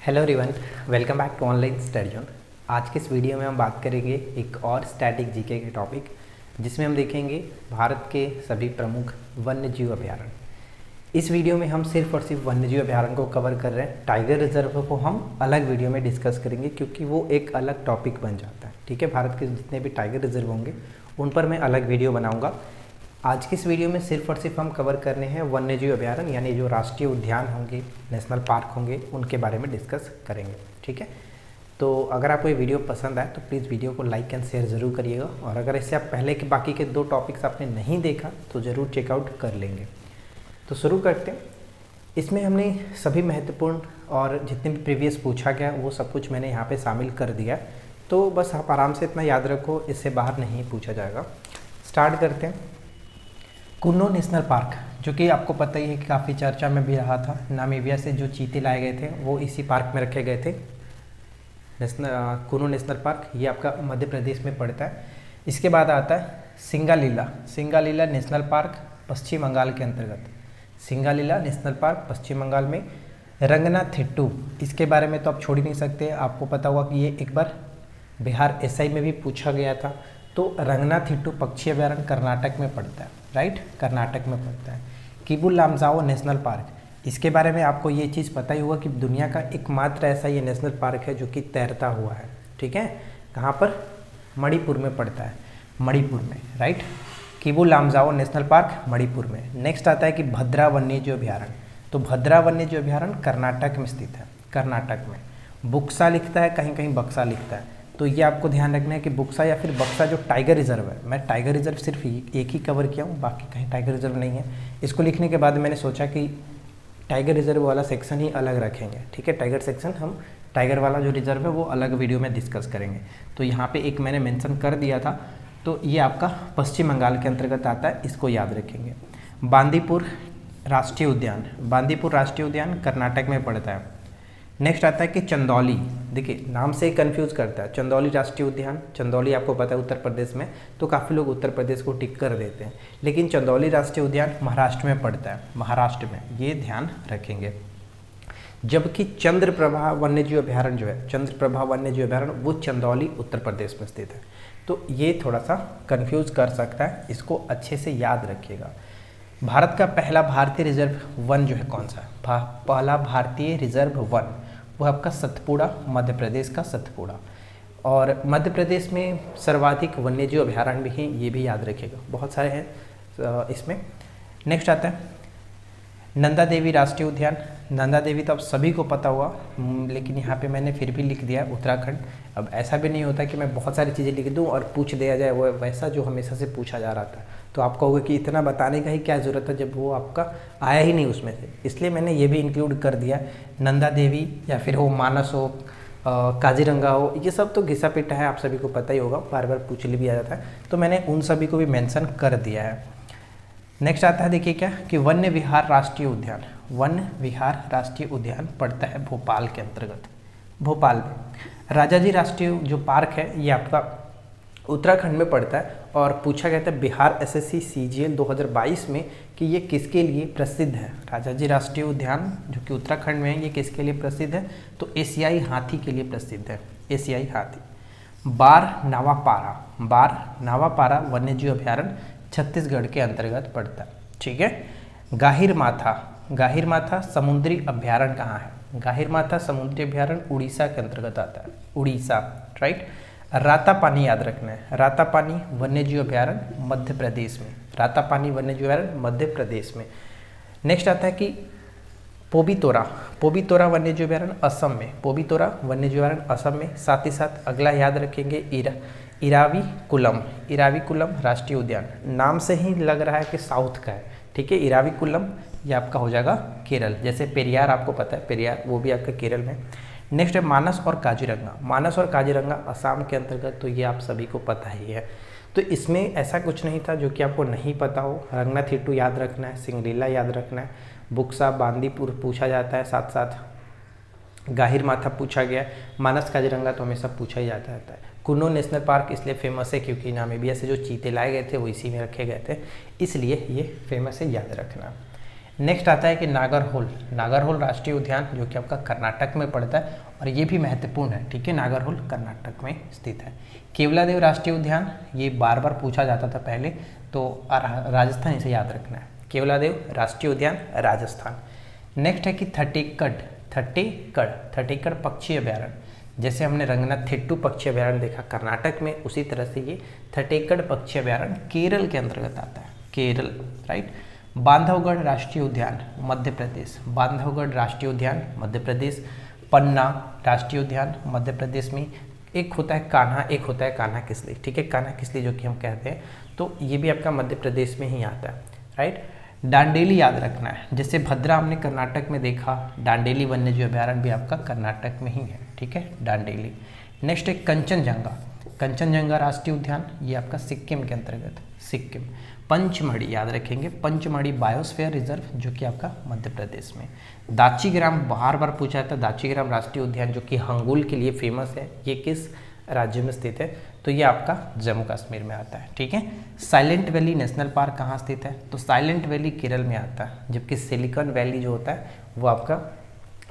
Hello everyone, welcome back to online study zone. आज के इस वीडियो में हम बात करेंगे एक और स्टैटिक जीके के टॉपिक, जिसमें हम देखेंगे भारत के सभी प्रमुख वन्यजीव अभयारण्य। इस वीडियो में हम सिर्फ और सिर्फ वन्यजीव अभयारण्य को कवर कर रहे हैं। टाइगर रिजर्व को हम अलग वीडियो में डिस्कस करेंगे क्योंकि वो एक अलग टॉपिक बन जाता है। ठीक है, भारत के जितने भी टाइगर रिजर्व होंगे उन पर मैं अलग वीडियो बनाऊँगा। आज की इस वीडियो में सिर्फ और सिर्फ हम कवर करने हैं वन्यजीव अभयारण्य, यानी जो राष्ट्रीय उद्यान होंगे, नेशनल पार्क होंगे, उनके बारे में डिस्कस करेंगे। ठीक है, तो अगर आपको ये वीडियो पसंद आए तो प्लीज़ वीडियो को लाइक एंड शेयर ज़रूर करिएगा, और अगर इससे आप पहले के बाकी के 2 टॉपिक्स आपने नहीं देखा तो ज़रूर चेकआउट कर लेंगे। तो शुरू करते हैं। इसमें हमने सभी महत्वपूर्ण और जितने भी प्रीवियस पूछा गया वो सब कुछ मैंने यहाँ पर शामिल कर दिया, तो बस आप आराम से इतना याद रखो, इससे बाहर नहीं पूछा जाएगा। स्टार्ट करते हैं। कुन्नो नेशनल पार्क, जो कि आपको पता ही है कि काफ़ी चर्चा में भी रहा था। नामीबिया से जो चीते लाए गए थे वो इसी पार्क में रखे गए थे। कुन्नो नेशनल पार्क ये आपका मध्य प्रदेश में पड़ता है। इसके बाद आता है सिंगालीला नेशनल पार्क, पश्चिम बंगाल के अंतर्गत। सिंगालीला नेशनल पार्क पश्चिम बंगाल में। रंगनाथिट्टू, इसके बारे में तो आप छोड़ ही नहीं सकते, आपको पता होगा कि ये एक बार बिहार एसआई में भी पूछा गया था। तो रंगनाथिट्टू पक्षी अभयारण्य कर्नाटक में पड़ता है, राइट, कर्नाटक में पड़ता है। किबू लामजाओ नेशनल पार्क, इसके बारे में आपको ये चीज़ पता ही होगा कि दुनिया का एकमात्र ऐसा ये नेशनल पार्क है जो कि तैरता हुआ है। ठीक है, कहाँ पर? मणिपुर में पड़ता है, मणिपुर में, right. किबू Lamjao national park Manipur में। नेक्स्ट आता है कि भद्रा वन्यजीव अभयारण्य। तो भद्रा वन्यजीव अभयारण्य कर्नाटक में स्थित है, कर्नाटक में। बुक्सा लिखता है, कहीं कहीं बक्सा लिखता है, तो ये आपको ध्यान रखना है कि बुक्सा या फिर बक्सा जो टाइगर रिजर्व है, मैं टाइगर रिजर्व सिर्फ एक ही कवर किया हूँ, बाकी कहीं टाइगर रिजर्व नहीं है। इसको लिखने के बाद मैंने सोचा कि टाइगर रिजर्व वाला सेक्शन ही अलग रखेंगे। ठीक है, टाइगर सेक्शन हम टाइगर वाला जो रिजर्व है वो अलग वीडियो में डिस्कस करेंगे। तो यहाँ पे एक मैंने मेंशन कर दिया था, तो ये आपका पश्चिम बंगाल के अंतर्गत आता है, इसको याद रखेंगे। बांदीपुर राष्ट्रीय उद्यान, बांदीपुर राष्ट्रीय उद्यान कर्नाटक में पड़ता है। नेक्स्ट आता है कि चंदौली, देखिए नाम से ही कन्फ्यूज़ करता है। चंदौली राष्ट्रीय उद्यान, चंदौली आपको पता है उत्तर प्रदेश में, तो काफ़ी लोग उत्तर प्रदेश को टिक कर देते हैं, लेकिन चंदौली राष्ट्रीय उद्यान महाराष्ट्र में पड़ता है, महाराष्ट्र में, ये ध्यान रखेंगे। जबकि चंद्रप्रभा वन्यजीव अभयारण्य जो है, चंद्रप्रभा वन्यजीव अभयारण्य, वो चंदौली उत्तर प्रदेश में स्थित है। तो ये थोड़ा सा कन्फ्यूज़ कर सकता है, इसको अच्छे से याद रखिएगा। भारत का पहला भारतीय रिजर्व वन जो है कौन सा है? पहला भारतीय रिजर्व वन वो आपका सतपुड़ा, मध्य प्रदेश का सतपुड़ा। और मध्य प्रदेश में सर्वाधिक वन्यजीव अभयारण्य भी हैं, ये भी याद रखिएगा, बहुत सारे हैं इसमें। नेक्स्ट आता है नंदा देवी राष्ट्रीय उद्यान। नंदा देवी तो आप सभी को पता हुआ, लेकिन यहाँ पे मैंने फिर भी लिख दिया उत्तराखंड। अब ऐसा भी नहीं होता कि मैं बहुत सारी चीज़ें लिख दूँ और पूछ दिया जाए वो वैसा जो हमेशा से पूछा जा रहा था, तो आप कहोगे कि इतना बताने का ही क्या ज़रूरत है जब वो आपका आया ही नहीं उसमें से। इसलिए मैंने ये भी इंक्लूड कर दिया। नंदा देवी या फिर हो मानस हो, काजीरंगा हो, ये सब तो घिसा पिटा है, आप सभी को पता ही होगा, बार बार पूछ भी आ जाता है, तो मैंने उन सभी को भी मेंशन कर दिया है। नेक्स्ट आता है, देखिए क्या कि वन्य विहार राष्ट्रीय उद्यान। वन्य विहार राष्ट्रीय उद्यान पड़ता है भोपाल के अंतर्गत, भोपाल में। राजाजी राष्ट्रीय जो पार्क है ये आपका उत्तराखंड में पड़ता है, और पूछा गया था बिहार एसएससी सीजीएल 2022 में कि ये किसके लिए प्रसिद्ध है। राजाजी राष्ट्रीय उद्यान जो कि उत्तराखंड में है, ये किसके लिए प्रसिद्ध है? तो एशियाई हाथी के लिए प्रसिद्ध है, एशियाई हाथी। बार नावापारा वन्यजीव अभयारण्य छत्तीसगढ़ के अंतर्गत पड़ता है। ठीक है, गाहिर माथा समुद्री अभयारण्य कहाँ है? गाहिर माथा समुद्री अभयारण्य उड़ीसा के अंतर्गत आता है, उड़ीसा, राइट। रातापानी याद रखना है, रातापानी वन्यजीव अभयारण्य मध्य प्रदेश में, रातापानी वन्यजीव अभयारण्य मध्य प्रदेश में। नेक्स्ट आता है कि पोबितोरा वन्यजीव अभयारण्य असम में, पोबितोरा वन्यजीव अभयारण्य असम में। साथ ही साथ अगला याद रखेंगे इराविकुलम राष्ट्रीय उद्यान। नाम से ही लग रहा है कि साउथ का है, ठीक है। इराविकुलम ये आपका हो जाएगा केरल, जैसे पेरियार आपको पता है, पेरियार वो भी आपका केरल में। नेक्स्ट है मानस और काजीरंगा असम के अंतर्गत, तो ये आप सभी को पता ही है। तो इसमें ऐसा कुछ नहीं था जो कि आपको नहीं पता हो। रंगनाथिट्टू याद रखना है, सिंगलीला याद रखना है, बुक्सा बांदीपुर पूछा जाता है, साथ साथ गाहिर माथा पूछा गया, मानस काजीरंगा तो हमेशा पूछा ही जाता है। कुन्नो नेशनल पार्क इसलिए फेमस है क्योंकि नामीबिया से जो चीते लाए गए थे वो इसी में रखे गए थे, इसलिए ये फेमस है, याद रखना। नेक्स्ट आता है कि नागरहोल। नागरहोल राष्ट्रीय उद्यान जो कि आपका कर्नाटक में पड़ता है और ये भी महत्वपूर्ण है, ठीक है। नागरहोल कर्नाटक में स्थित है। केवलादेव राष्ट्रीय उद्यान, ये बार बार पूछा जाता था पहले, तो राजस्थान, इसे याद रखना है। केवलादेव राष्ट्रीय उद्यान राजस्थान। नेक्स्ट है कि थट्टीकड़ पक्षी अभ्यारण्य। जैसे हमने रंगनाथेट्टू पक्षी अभ्यारण्य देखा कर्नाटक में, उसी तरह से ये थट्टीकड़ पक्षी अभ्यारण्य केरल के अंतर्गत आता है, केरल, राइट। बांधवगढ़ राष्ट्रीय उद्यान मध्य प्रदेश, बांधवगढ़ राष्ट्रीय उद्यान मध्य प्रदेश। पन्ना राष्ट्रीय उद्यान मध्य प्रदेश में। एक होता है कान्हा, एक होता है कान्हा किसली, ठीक है, कान्हा किसली जो कि हम कहते हैं, तो ये भी आपका मध्य प्रदेश में ही आता है, राइट। डांडेली याद रखना है, जैसे भद्रा हमने कर्नाटक में देखा, डांडेली वन्यजीव अभ्यारण्य भी आपका कर्नाटक में ही है, ठीक है, डांडेली। नेक्स्ट है कंचनजंगा, कंचनजंगा राष्ट्रीय उद्यान, ये आपका सिक्किम के अंतर्गत, सिक्किम। पंचमढ़ी याद रखेंगे, पंचमढ़ी बायोस्फीयर रिजर्व जो कि आपका मध्य प्रदेश में। दाचीग्राम बार बार पूछा था, दाचीग्राम राष्ट्रीय उद्यान जो कि हंगुल के लिए फेमस है, ये किस राज्य में स्थित है, तो ये आपका जम्मू कश्मीर में आता है, ठीक है। साइलेंट वैली नेशनल पार्क कहाँ स्थित है, तो साइलेंट वैली केरल में आता है, जबकि सिलिकॉन वैली जो होता है वो आपका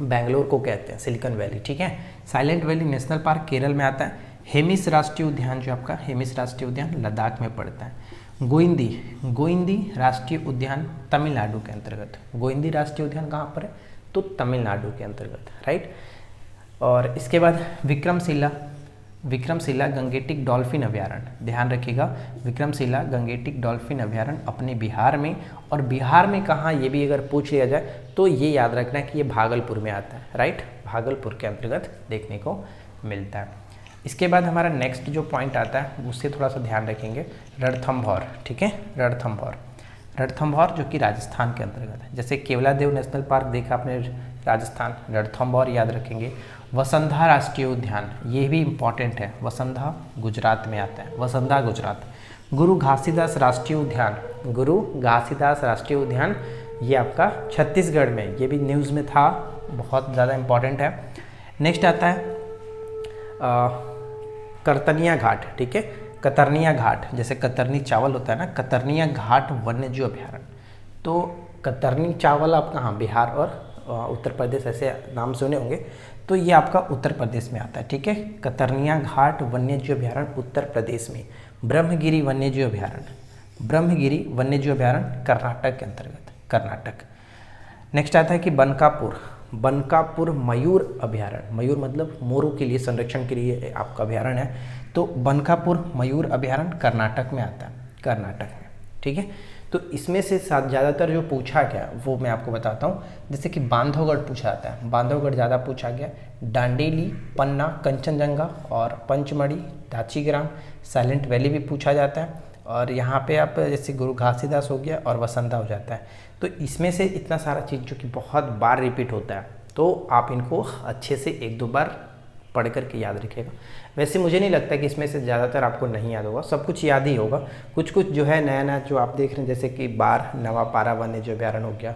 बेंगलोर को कहते हैं, सिलिकॉन वैली, ठीक है। Silent valley national park Kerala में आता है। हेमिस राष्ट्रीय उद्यान जो आपका, हेमिस राष्ट्रीय उद्यान लद्दाख में पड़ता है। गोइंदी, गोइंदी राष्ट्रीय उद्यान तमिलनाडु के अंतर्गत, गोइंदी राष्ट्रीय उद्यान कहाँ पर है, तो तमिलनाडु के अंतर्गत, राइट। और इसके बाद विक्रमशिला, विक्रमशिला गंगेटिक डॉल्फिन अभ्यारण्य, ध्यान रखिएगा, विक्रमशिला गंगेटिक डॉल्फिन अभ्यारण्य अपने बिहार में, और बिहार में कहाँ ये भी अगर पूछ लिया जाए तो ये याद रखना है कि ये भागलपुर में आता है, राइट, भागलपुर के अंतर्गत देखने को मिलता है। इसके बाद हमारा नेक्स्ट जो पॉइंट आता है उससे थोड़ा सा ध्यान रखेंगे, रणथंभौर, ठीक है, रणथंभौर, रणथंभौर जो कि राजस्थान के अंतर्गत है। जैसे केवलादेव नेशनल पार्क देखा आपने राजस्थान, रणथंभौर याद रखेंगे। वसंधा राष्ट्रीय उद्यान, ये भी इम्पॉर्टेंट है, वसंधा गुजरात में आता है, वसंधा गुजरात। गुरु घासीदास राष्ट्रीय उद्यान, गुरु घासीदास राष्ट्रीय उद्यान ये आपका छत्तीसगढ़ में, ये भी न्यूज़ में था, बहुत ज़्यादा इम्पॉर्टेंट है। नेक्स्ट आता है करतनिया घाट, ठीक है, कतरनिया घाट, जैसे कतरनी चावल होता है ना, कतरनिया घाट वन्यजीव अभ्यारण्य। तो कतरनी चावल आप कहाँ, बिहार और उत्तर प्रदेश ऐसे नाम सुने होंगे, तो ये आपका उत्तर प्रदेश में आता है, ठीक है। कतरनिया घाट वन्यजीव अभ्यारण्य उत्तर प्रदेश में। ब्रह्मगिरी वन्यजीव अभ्यारण्य, ब्रह्मगिरी वन्यजीव अभ्यारण्य कर्नाटक के अंतर्गत, कर्नाटक। नेक्स्ट आता है कि बनकापुर, बनकापुर मयूर अभ्यारण्य, मयूर मतलब मोरों के लिए, संरक्षण के लिए आपका अभ्यारण्य है, तो बनकापुर मयूर अभ्यारण्य कर्नाटक में आता है, कर्नाटक में, ठीक है। तो इसमें से ज़्यादातर जो पूछा गया वो मैं आपको बताता हूँ। जैसे कि बांधवगढ़ पूछा जाता है, बांधवगढ़ ज़्यादा पूछा गया, डांडेली, पन्ना, कंचनजंगा और पंचमढ़ी, दाचीग्राम, साइलेंट वैली भी पूछा जाता है, और यहाँ पे आप जैसे गुरु घासीदास हो गया और वसंधा हो जाता है। तो इसमें से इतना सारा चीज़ जो कि बहुत बार रिपीट होता है, तो आप इनको अच्छे से एक दो बार पढ़ करके याद रखिएगा। वैसे मुझे नहीं लगता कि इसमें से ज़्यादातर आपको नहीं याद होगा, सब कुछ याद ही होगा। कुछ कुछ जो है नया नया जो आप देख रहे हैं, जैसे कि बार नवापारा वन्यजीव अभ्यारण्य हो गया,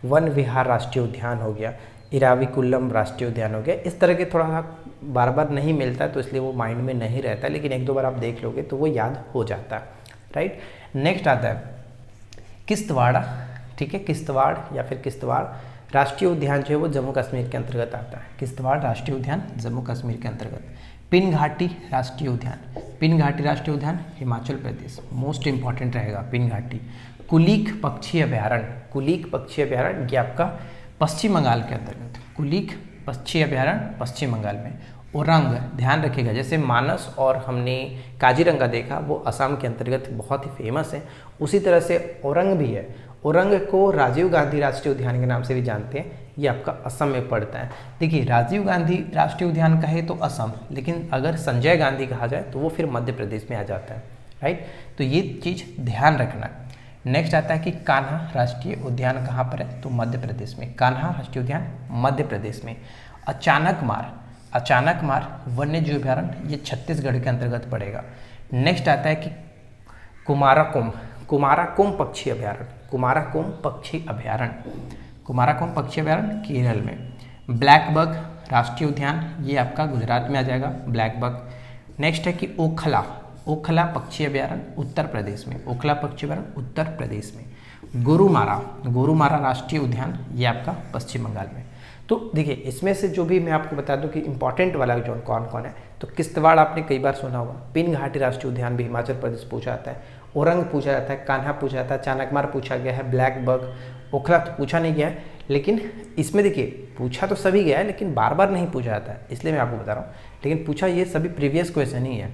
वन विहार राष्ट्रीय उद्यान हो गया, इराविकुलम राष्ट्रीय उद्यान हो गया, इस तरह के थोड़ा सा बार बार नहीं मिलता, तो इसलिए वो माइंड में नहीं रहता, लेकिन एक दो बार आप देख लोगे तो वो याद हो जाता है, राइट। नेक्स्ट आता है किश्तवाड़, ठीक है, किश्तवाड़ या फिर किश्तवाड़ राष्ट्रीय उद्यान जो है वो जम्मू कश्मीर के अंतर्गत आता है, किश्तवाड़ राष्ट्रीय उद्यान जम्मू कश्मीर के अंतर्गत। पिन घाटी राष्ट्रीय उद्यान, पिन घाटी राष्ट्रीय उद्यान हिमाचल प्रदेश, मोस्ट इंपॉर्टेंट रहेगा पिन घाटी। कुलीक पक्षी अभ्यारण्य, कुलीक पक्षी अभ्यारण्य ये आपका पश्चिम बंगाल के अंतर्गत, कुलीक पक्षी अभ्यारण्य पश्चिम बंगाल में। ओरंग, ध्यान रखिएगा, जैसे मानस और हमने काजीरंगा देखा वो असम के अंतर्गत बहुत ही फेमस है, उसी तरह से ओरंग भी है। ओरंग को राजीव गांधी राष्ट्रीय उद्यान के नाम से भी जानते हैं, ये आपका असम में पड़ता है। देखिए राजीव गांधी राष्ट्रीय उद्यान कहे तो असम, लेकिन अगर संजय गांधी कहा जाए तो वो फिर मध्य प्रदेश में आ जाता है, राइट। तो ये चीज़ ध्यान रखना। नेक्स्ट आता है कि कान्हा राष्ट्रीय उद्यान कहाँ पर है, तो मध्य प्रदेश में, कान्हा राष्ट्रीय उद्यान मध्य प्रदेश में। अचानकमार, अचानकमार वन्यजीव अभ्यारण्य ये छत्तीसगढ़ के अंतर्गत पड़ेगा। नेक्स्ट आता है कि कुमाराकोम, कुमाराकोम पक्षी अभ्यारण्य, कुमाराकोम पक्षी अभ्यारण्य, कुमाराकोम पक्षी अभ्यारण्य केरल में। ब्लैकबक राष्ट्रीय उद्यान ये आपका गुजरात में आ जाएगा, ब्लैकबक। नेक्स्ट है कि ओखला, ओखला पक्षी अभ्यारण्य उत्तर प्रदेश में, ओखला पक्षी अभ्यारण्य उत्तर प्रदेश में। गोरुमारा, गोरुमारा राष्ट्रीय उद्यान ये आपका पश्चिम बंगाल में। तो देखिए इसमें से जो भी मैं आपको बता दूं कि इंपॉर्टेंट वाला जो कौन कौन है, तो किश्तवाड़ आपने कई बार सुना होगा, पिन घाटी राष्ट्रीय उद्यान भी हिमाचल प्रदेश पूछा जाता है, औरंग पूछा जाता है, कान्हा पूछा जाता है, चाणकमार पूछा गया है, ब्लैक बक, ओखला तो पूछा नहीं गया है, लेकिन इसमें देखिए पूछा तो सभी गया है लेकिन बार बार नहीं पूछा जाता है, इसलिए मैं आपको बता रहा हूँ, लेकिन पूछा ये सभी प्रीवियस क्वेश्चन ही है।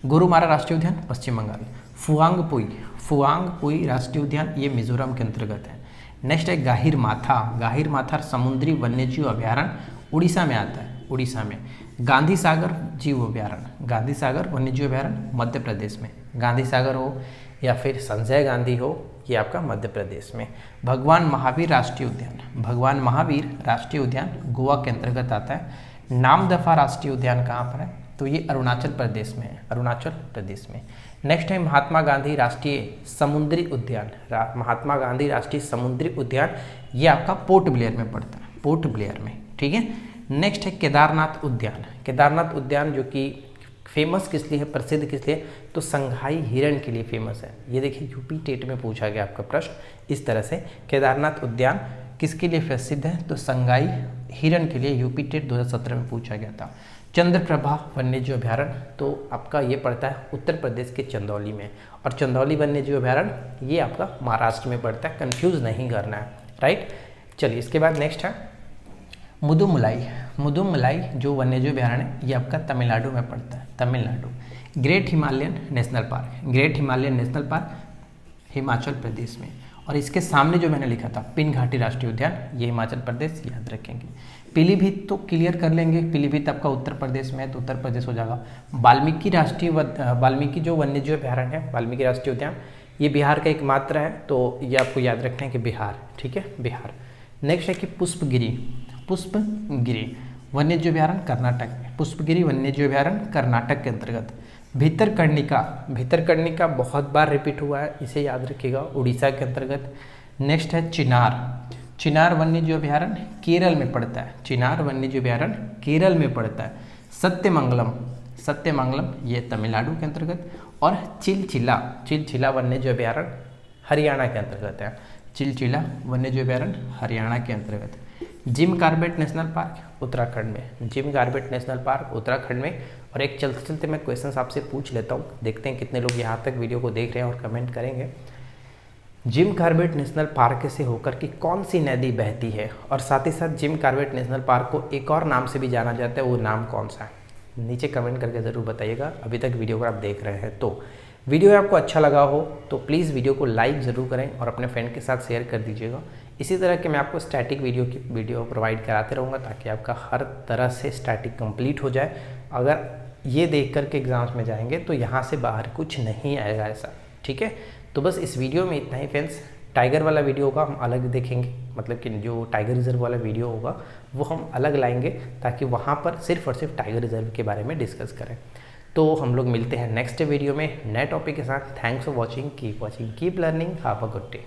गोरुमारा राष्ट्रीय उद्यान पश्चिम बंगाल। फुआंगपुई, फुआंगपुई राष्ट्रीय उद्यान ये मिजोरम के अंतर्गत है। नेक्स्ट है गाहिर माथा, गाहिर माथा समुद्री वन्यजीव अभ्यारण्य उड़ीसा में आता है, उड़ीसा में। गांधी सागर जीव अभ्यारण्य, गांधी सागर वन्यजीव अभ्यारण्य मध्य प्रदेश में, गांधी सागर हो या फिर संजय गांधी हो, ये आपका मध्य प्रदेश में। भगवान महावीर राष्ट्रीय उद्यान, भगवान महावीर राष्ट्रीय उद्यान गोवा के अंतर्गत आता है। नामदफा राष्ट्रीय उद्यान कहाँ पर है, तो ये अरुणाचल प्रदेश में है, अरुणाचल प्रदेश में। नेक्स्ट है महात्मा गांधी राष्ट्रीय समुद्री उद्यान, महात्मा गांधी राष्ट्रीय समुद्री उद्यान ये आपका पोर्ट ब्लेयर में पड़ता है, पोर्ट ब्लेयर में, ठीक है। नेक्स्ट है केदारनाथ उद्यान, केदारनाथ उद्यान जो कि फेमस किस लिए है, प्रसिद्ध किस लिए, तो संघाई हिरण के लिए फेमस है। ये देखिए यूपी टेट में पूछा गया आपका प्रश्न इस तरह से, केदारनाथ उद्यान किसके लिए प्रसिद्ध है, तो संघाई हिरण के लिए, यूपी टेट 2017 में पूछा गया था। चंद्रप्रभा वन्यजीव अभ्यारण्य, तो आपका ये पड़ता है उत्तर प्रदेश के चंदौली में, और चंदौली वन्यजीव अभ्यारण्य ये आपका महाराष्ट्र में पड़ता है, कंफ्यूज नहीं करना है, राइट। चलिए इसके बाद नेक्स्ट है मुदुमलाई, मुदुमलाई जो वन्यजीव अभ्यारण्य है ये आपका तमिलनाडु में पड़ता है, Tamil Nadu. Great Himalayan National Park, Great Himalayan National Park Himachal Pradesh में, और इसके सामने जो मैंने लिखा था पिन घाटी राष्ट्रीय उद्यान ये हिमाचल प्रदेश, याद रखेंगे। पीलीभीत तो क्लियर कर लेंगे, पीलीभीत आपका उत्तर प्रदेश में है तो उत्तर प्रदेश हो जाएगा। वाल्मीकि राष्ट्रीय वाल्मीकि जो वन्यजीव अभ्यारण्य है, वाल्मीकि राष्ट्रीय उद्यान ये बिहार का एक मात्र है, तो ये आपको याद रखना है कि बिहार, ठीक है, बिहार। नेक्स्ट है कि पुष्पगिरी, पुष्पगिरी वन्यजीव अभ्यारण्य कर्नाटक में, पुष्पगिरी वन्यजीव अभ्यारण्य कर्नाटक के अंतर्गत। भीतरकर्णिका, भीतरकर्णिका बहुत बार रिपीट हुआ है, इसे याद रखिएगा, उड़ीसा के अंतर्गत। नेक्स्ट है चिनार, चिनार वन्यजीव अभ्यारण्य केरल में पड़ता है, चिनार वन्यजीव अभ्यारण्य केरल में पड़ता है। सत्यमंगलम, सत्यमंगलम ये तमिलनाडु के अंतर्गत, और चिलचिला, चिलचिला वन्यजीव अभ्यारण्य हरियाणा के अंतर्गत है, चिलचिला वन्यजीव अभ्यारण्य हरियाणा के अंतर्गत। Jim Corbett National Park Uttarakhand में, Jim Corbett National Park Uttarakhand में। और एक चलते चलते मैं क्वेश्चंस आपसे पूछ लेता हूँ, देखते हैं कितने लोग यहाँ तक वीडियो को देख रहे हैं और कमेंट करेंगे। जिम कॉर्बेट नेशनल पार्क से होकर के कौन सी नदी बहती है, और साथ ही साथ जिम कॉर्बेट नेशनल पार्क को एक और नाम से भी जाना जाता है, वो नाम कौन सा है, नीचे कमेंट करके ज़रूर बताइएगा। अभी तक वीडियो को आप देख रहे हैं तो वीडियो आपको अच्छा लगा हो तो प्लीज़ वीडियो को लाइक ज़रूर करें और अपने फ्रेंड के साथ शेयर कर दीजिएगा। इसी तरह के मैं आपको स्टैटिक वीडियो प्रोवाइड कराते रहूँगा ताकि आपका हर तरह से स्टैटिक कंप्लीट हो जाए। अगर ये देख कर के एग्ज़ाम्स में जाएंगे तो यहाँ से बाहर कुछ नहीं आएगा ऐसा, ठीक है। तो बस इस वीडियो में इतना ही फ्रेंड्स। टाइगर वाला वीडियो होगा हम अलग देखेंगे, मतलब कि जो टाइगर रिजर्व वाला वीडियो होगा वो हम अलग लाएंगे ताकि वहाँ पर सिर्फ और सिर्फ टाइगर रिजर्व के बारे में डिस्कस करें। तो हम लोग मिलते हैं नेक्स्ट वीडियो में नए टॉपिक के साथ। Thanks for watching, keep learning, have a good day.